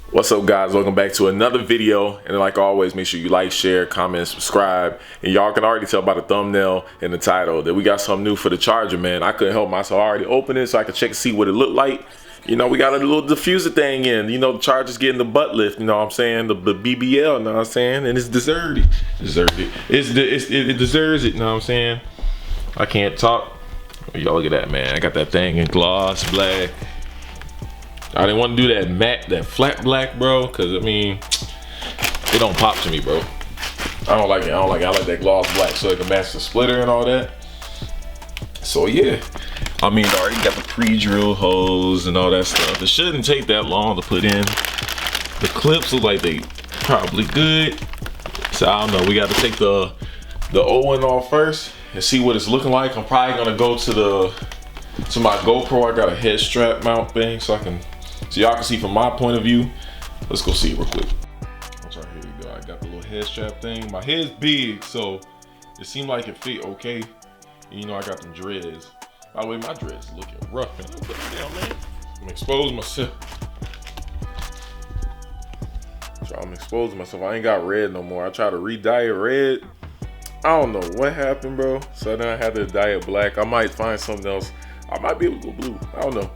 What's up, guys? Welcome back to another video, and like always, make sure you like, share, comment, subscribe. And y'all can already tell by the thumbnail and the title that we got something new for the Charger, man. I couldn't help myself. I already opened it so I could check and see what it looked like. You know, we got a little diffuser thing in. You know, the Charger's getting the butt lift, you know what I'm saying? The BBL, you know what I'm saying? And it's deserved. It deserves it, you know what I'm saying? I can't talk. Y'all look at that, man. I got that thing in gloss black. I didn't want to do that matte, that flat black, bro, because I mean, it don't pop to me, bro. I don't like it. I like that gloss black so it can match the splitter and all that. So yeah, I mean, I already got the pre-drill holes and all that stuff. It shouldn't take that long to put in. The clips look like they probably good. So I don't know. We got to take the O-one off first and see what it's looking like. I'm probably gonna go to my GoPro. I got a head strap mount thing so y'all can see from my point of view. Let's go see it real quick. Here we go. I got the little head strap thing. My head's big, so it seemed like it fit okay. And, you know, I got them dreads. By the way, my dreads looking rough, man. Damn, man. I'm exposing myself. I'm exposing myself. I ain't got red no more. I tried to re-dye it red. I don't know what happened, bro. So then I had to dye it black. I might find something else. I might be able to go blue. I don't know.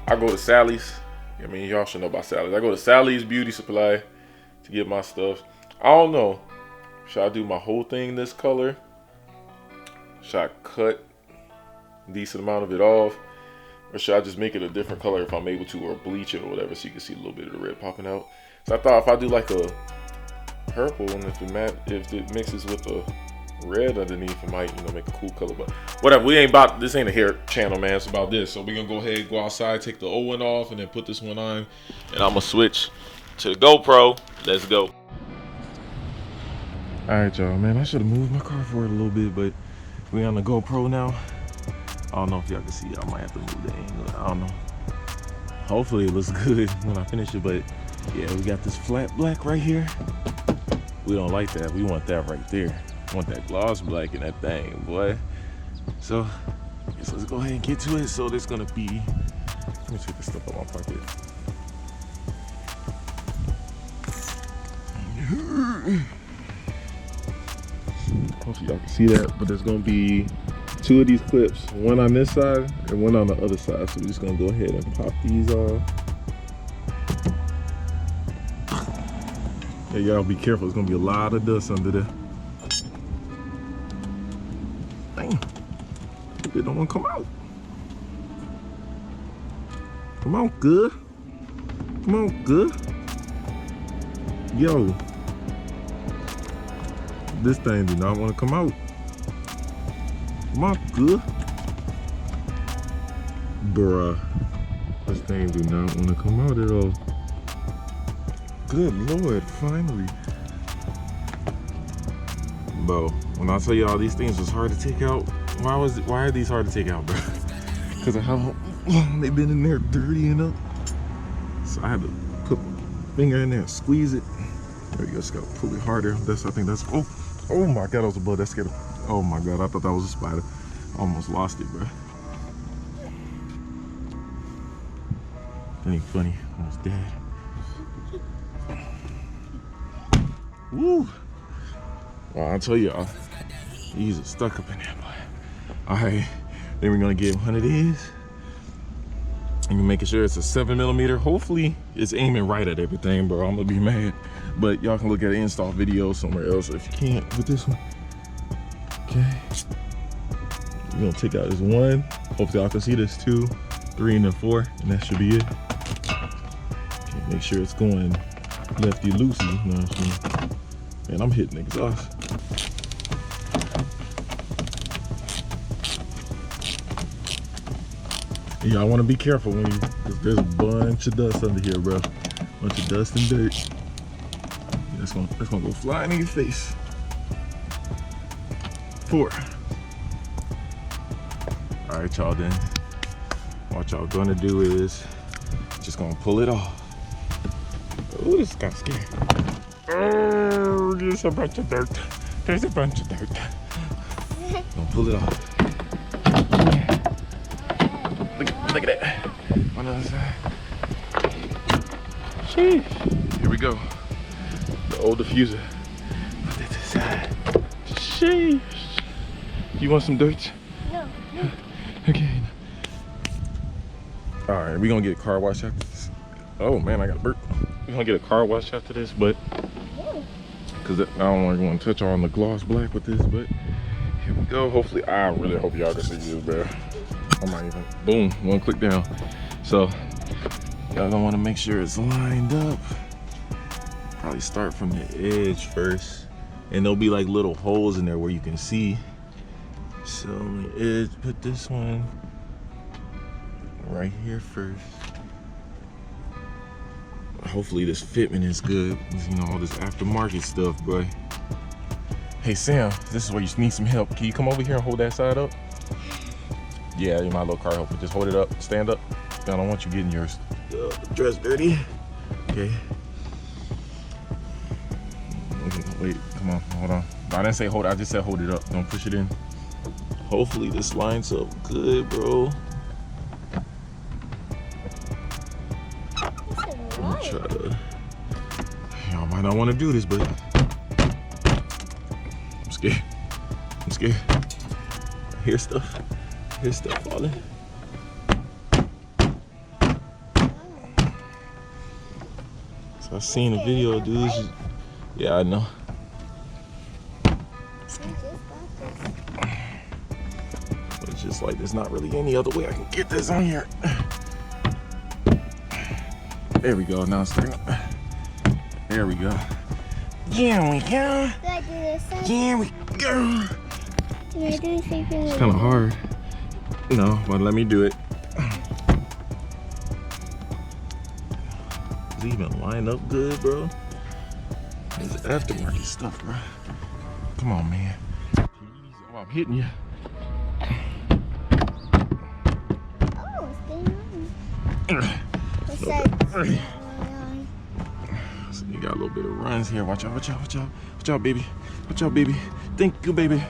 I go to Sally's. I mean, y'all should know about Sally's. I go to Sally's Beauty Supply to get my stuff. I don't know. Should I do my whole thing this color? Should I cut a decent amount of it off? Or should I just make it a different color if I'm able to, or bleach it or whatever so you can see a little bit of the red popping out? So I thought if I do like a purple, and if it mixes with the red underneath, it might, you know, make a cool color. But whatever, this ain't a hair channel, man. It's about this. So we're gonna go ahead, go outside, take the O-one off, and then put this one on, and I'm gonna switch to the GoPro. Let's go. All right, y'all, man, I should have moved my car forward a little bit, but we on the GoPro now. I don't know if y'all can see it. I might have to move the angle. I don't know. Hopefully it looks good when I finish it, but yeah, we got this flat black right here. We don't like that. We want that right there. Want that gloss black in that thing, boy. So I guess let's go ahead and get to it. So there's gonna be, let me take this stuff out of my pocket. Hopefully y'all can see that, but there's gonna be 2 of these clips, one on this side and one on the other side. So we're just gonna go ahead and pop these off. Hey, y'all be careful, there's gonna be a lot of dust under there. Dang, it don't wanna come out. Come on, good. Come on, good. Yo, this thing do not wanna come out. Come on, good. Bruh, this thing do not wanna come out at all. Good Lord, finally. Bro, when I tell you all these things was hard to take out, why are these hard to take out, bro? Because of how long they've been in there dirty and up. So I had to put my finger in there and squeeze it. There you go, just gotta pull it harder. I think that's, oh my God, that was a bug. That scared, oh my God, I thought that was a spider. I almost lost it, bro. That ain't funny, almost dead. Woo! Well, I'll tell y'all, these are stuck up in there, boy. Alright, then we're gonna get one of these. And we're making sure it's a 7mm. Hopefully, it's aiming right at everything, bro. I'm gonna be mad. But y'all can look at an install video somewhere else if you can't with this one. Okay. We're gonna take out this 1. Hopefully, y'all can see this 2, 3, and then 4, and that should be it. Okay, make sure it's going lefty loosey, you know what I'm saying? Man, I'm hitting exhaust. Y'all want to be careful when cause there's a bunch of dust under here, bro. Bunch of dust and dirt. That's gonna go flying in your face. 4. All right, y'all. Then what y'all gonna do is just gonna pull it off. Ooh, this is kind of scary. Oh, there's a bunch of dirt. There's a bunch of dirt. Gonna pull it off. Look at that. On the other side. Sheesh. Here we go. The old diffuser. Put this aside. Sheesh. You want some dirt? No. Okay. All right, we're gonna get a car wash after this. Oh man, I got a burp. We're gonna get a car wash after this, but because I don't want to touch on the gloss black with this, but here we go. Hopefully, I really hope y'all can see this, bro. I might even, boom, one click down. So y'all gonna want to make sure it's lined up. Probably start from the edge first, and there'll be like little holes in there where you can see. So on the edge, put this one right here first. Hopefully this fitment is good. You know, all this aftermarket stuff, boy. Hey Sam, this is where you need some help. Can you come over here and hold that side up? Yeah, you're my little car helper. Just hold it up, stand up. I don't want you getting your dress dirty. Okay. Wait, come on, hold on. I didn't say hold it, I just said hold it up. Don't push it in. Hopefully this lines up good, bro. I'm gonna try to, y'all might not want to do this, but I'm scared. I'm scared. I hear stuff falling. So I've seen a video of dudes. Yeah, I know. But it's just like there's not really any other way I can get this on here. There we go. Now it's starting up. There we go. Here we go. Do I do this side? Here we go. Do I do the same thing? It's kind of hard. No, but let me do it. Does it even line up good, bro? It's aftermarket stuff, bro. Come on, man. Oh, I'm hitting you. Oh, it's getting on. What's that? So you got a little bit of runs here. Watch out, watch out, watch out. Watch out, baby. Watch out, baby. Thank you, baby.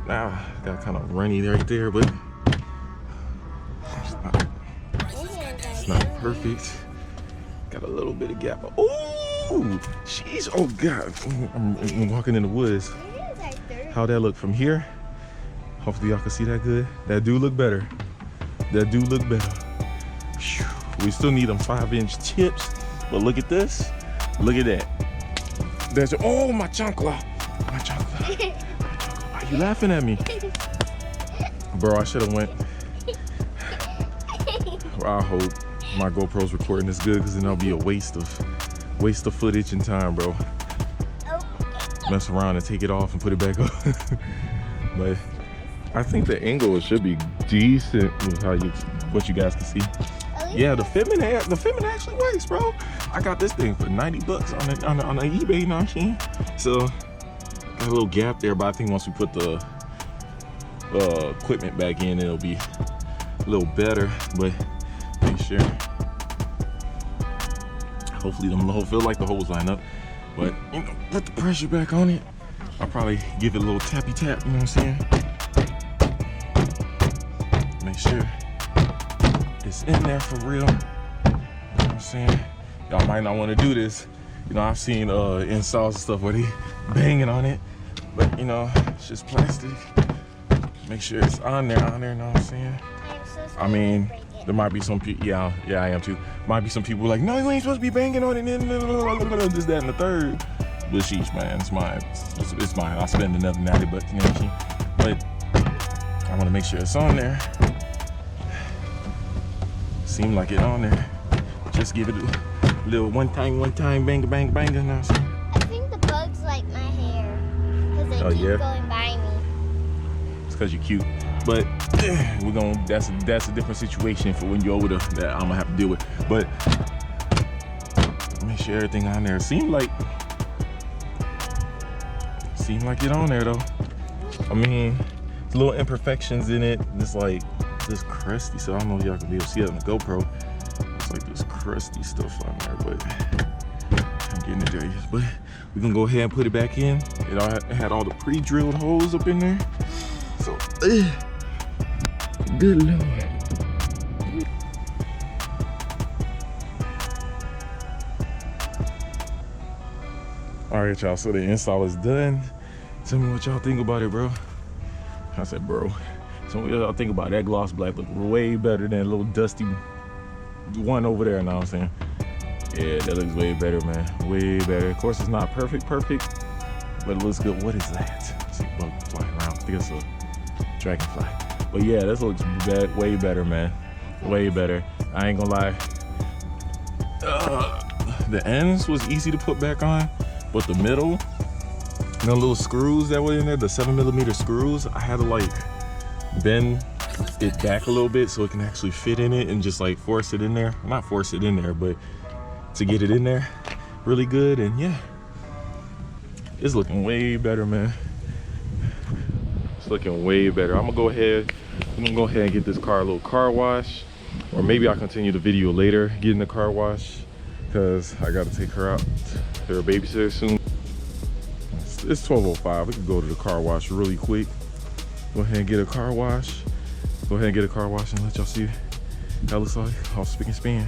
Now, got kind of runny right there, but it's not perfect. Got a little bit of gap. Oh, jeez. Oh, God. I'm walking in the woods. How'd that look from here? Hopefully y'all can see that good. That do look better. That do look better. Whew. We still need them 5-inch tips, but look at this. Look at that. There's, oh, my chancla. My chancla. Why are you laughing at me? Bro, I should have went. I hope my GoPro's recording this good, because then that'll be a waste of footage and time, bro. Mess around and take it off and put it back up. But I think the angle should be decent with what you guys can see. Yeah, the fitment actually works, bro. I got this thing for $90 on the eBay machine. So got a little gap there, but I think once we put the equipment back in, it'll be a little better. But make sure. Hopefully them holes feel like the holes line up. But you know, put the pressure back on it. I'll probably give it a little tappy tap, you know what I'm saying? Make sure it's in there for real. You know what I'm saying? Y'all might not want to do this. You know, I've seen installs and stuff where they banging on it, but you know, it's just plastic. Make sure it's on there, you know what I'm saying? I mean, there might be some people, yeah, I am too. Might be some people like, no, you ain't supposed to be banging on it, this, that, and the third. But sheesh, man, it's mine. It's mine. I'll spend another $90, you know what I'm saying? But I want to make sure it's on there. Seem like it on there. Just give it a little one time, bang, bang, bang, you know what I'm saying? I think the bugs like my hair, because they keep going by me. It's because you're cute. But we're gonna, that's a different situation for when you're older that I'm gonna have to deal with. But make sure everything on there. Seem like it on there though. I mean, there's little imperfections in it. It's like this crusty, so I don't know if y'all can be able to see it on the GoPro. It's like this crusty stuff on there, but I'm getting it dirty. But we're gonna go ahead and put it back in. It had all the pre-drilled holes up in there. So, good Lord. All right, y'all, so the install is done. Tell me what y'all think about it, bro. I said, bro. Tell me what y'all think about it. That gloss black look way better than a little dusty one over there, you know what I'm saying? Yeah, that looks way better, man. Way better. Of course, it's not perfect, but it looks good. What is that? I see a bug flying around. I think it's a dragonfly. But yeah, this looks way better, man. Way better. I ain't gonna lie. The ends was easy to put back on, but the middle, the little screws that were in there, the 7mm screws, I had to like bend it back a little bit so it can actually fit in it and just like force it in there. Not force it in there, but to get it in there really good. And yeah, it's looking way better, man. It's looking way better. I'm gonna go ahead and get this car a little car wash, or maybe I'll continue the video later getting the car wash, because I gotta take her out to her babysitter soon. It's 12:05. We can go to the car wash really quick. Go ahead and get a car wash. Go ahead and get a car wash and let y'all see how it looks like. All spick and span.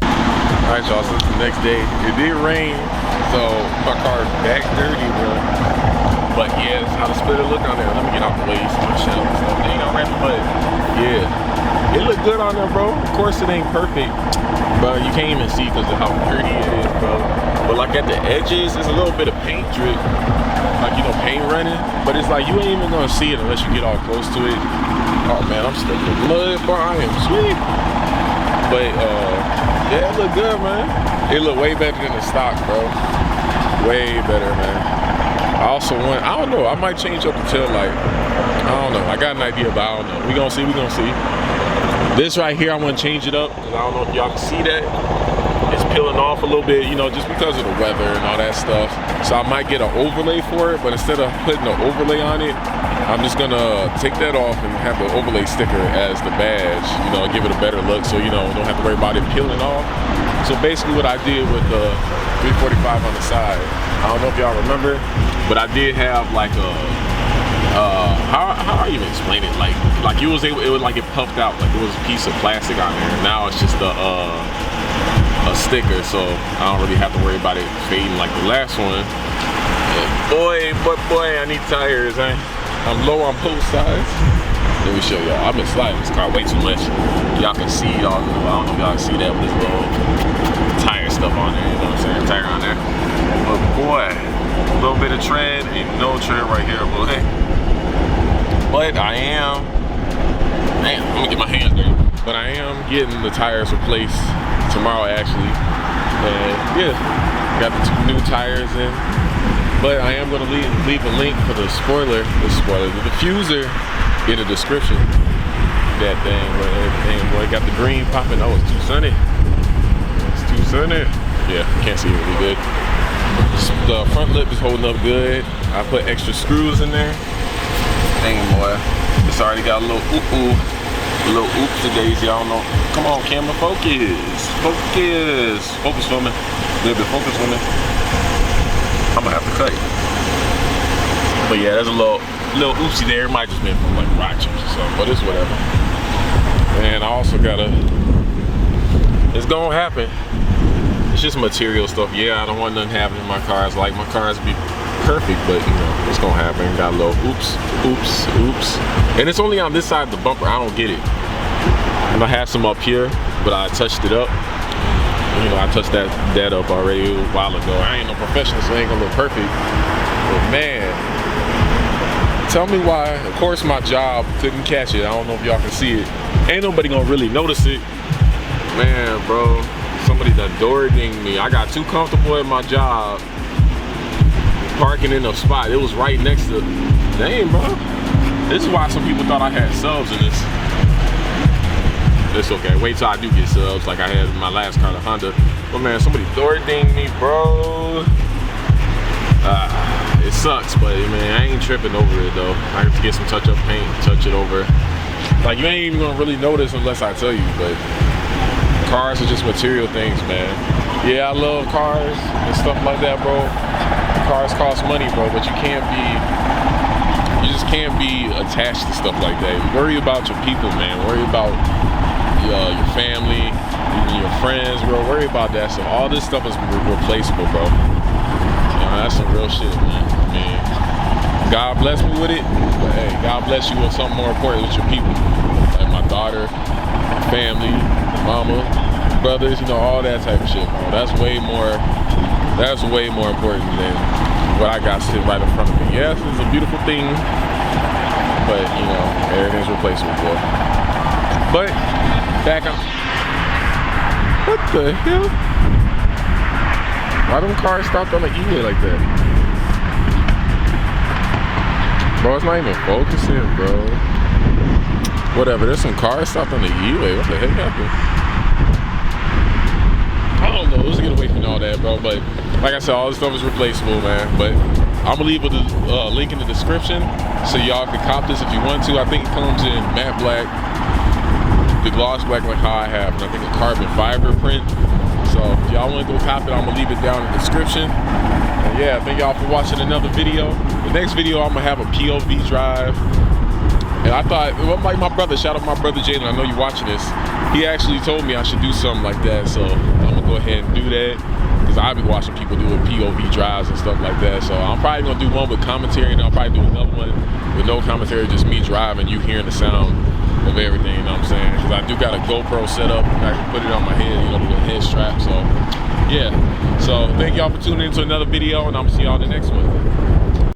All right, y'all, so it's the next day. It did rain, so my car is back dirty, bro. But yeah, that's how the splitter look on there. Let me get out the way, so my shell and stuff. They ain't already, but yeah, it look good on there, bro. Of course, it ain't perfect, but you can't even see because of how pretty it is, bro. But like at the edges, there's a little bit of paint drip, like, you know, paint running. But it's like you ain't even gonna see it unless you get all close to it. Oh man, I'm stuck in blood, bro. I am sweet. But yeah, it look good, man. It look way better than the stock, bro. Way better, man. I also want, I don't know, I might change up the tail light. I don't know. I got an idea, but I don't know. We gonna see. This right here, I want to change it up, because I don't know if y'all can see that. It's peeling off a little bit, you know, just because of the weather and all that stuff. So I might get an overlay for it, but instead of putting an overlay on it, I'm just gonna take that off and have the overlay sticker as the badge, you know, give it a better look, so, you know, don't have to worry about it peeling off. So basically what I did with the 345 on the side, I don't know if y'all remember, but I did have like a, how I even explain it, like it was like it puffed out, like it was a piece of plastic on there. Now it's just a sticker, so I don't really have to worry about it fading like the last one. And boy, I need tires, I'm low on both sides. Let me show y'all. I've been sliding this car way too much. Y'all can see all the, I don't know if y'all can see that, but this little tire stuff on there, you know what I'm saying? Tire on there. But boy, a little bit of tread, ain't no tread right here, boy. But I am, man, let me get my hands dirty. But I am getting the tires replaced tomorrow, actually. And yeah, got the 2 new tires in. But I am gonna leave a link for the the diffuser in the description. That thing, but everything, boy, got the green popping. Oh, it's too sunny. It's too sunny. Yeah, can't see it really good. The front lip is holding up good. I put extra screws in there. Dang, boy, it's already got a little oopsie daisy. I don't know. Come on, camera, focus for me. A little bit focus for me. I'm gonna have to cut it. But yeah, there's a little oopsie there. It might just been from like rock chips or something, but it's whatever. And I also gotta, it's gonna happen. It's just material stuff. Yeah, I don't want nothing happening in my cars. Like, my cars be perfect, but you know, it's gonna happen. Got a little oops. And it's only on this side of the bumper. I don't get it. And I have some up here, but I touched it up. You know, I touched that up already a while ago. I ain't no professional, so it ain't gonna look perfect. But man, tell me why. Of course, my job couldn't catch it. I don't know if y'all can see it. Ain't nobody gonna really notice it. Man, bro, somebody done door dinged me. I got too comfortable at my job, parking in a spot. It was right next to, dang, bro. This is why some people thought I had subs in this. It's okay, wait till I do get subs like I had in my last car, the Honda. But man, somebody door dinged me, bro. It sucks, but man, I ain't tripping over it though. I have to get some touch-up paint, touch it over. Like, you ain't even gonna really notice unless I tell you, but cars are just material things, man. Yeah, I love cars and stuff like that, bro. Cars cost money, bro, but you just can't be attached to stuff like that. Worry about your people, man. Worry about your family, even your friends, bro. Worry about that stuff. All this stuff is replaceable, bro. You know, That's some real shit, man. I mean, God bless me with it, but hey, God bless you with something more important with your people. Like my daughter, my family, mama, brothers, you know, all that type of shit, bro. That's way more important than what I got sitting right in front of me. Yes, it's a beautiful thing, but you know, everything's replaceable, boy. But back on. What the hell? Why them cars stopped on the E-way like that? Bro, it's not even focusing, bro. Whatever, there's some cars stopped on the E-way. What the heck happened? I don't know, let's get away from all that, bro. But like I said, all this stuff is replaceable, man. But I'm gonna leave with a link in the description so y'all can cop this if you want to. I think it comes in matte black, the gloss black like how I have, and I think a carbon fiber print. So if y'all want to go cop it, I'm gonna leave it down in the description. And yeah, thank y'all for watching another video. The next video I'm gonna have a POV drive. And I thought, well, like my brother, shout out my brother Jalen, I know you're watching this. He actually told me I should do something like that, so I'm gonna go ahead and do that. Because I've been watching people doing POV drives and stuff like that. So I'm probably gonna do one with commentary, and I'll probably do another one with no commentary, just me driving, you hearing the sound of everything, you know what I'm saying? Because I do got a GoPro set up, and I can put it on my head, you know, with a head strap. So yeah, so thank y'all for tuning in to another video, and I'm gonna see y'all in the next one.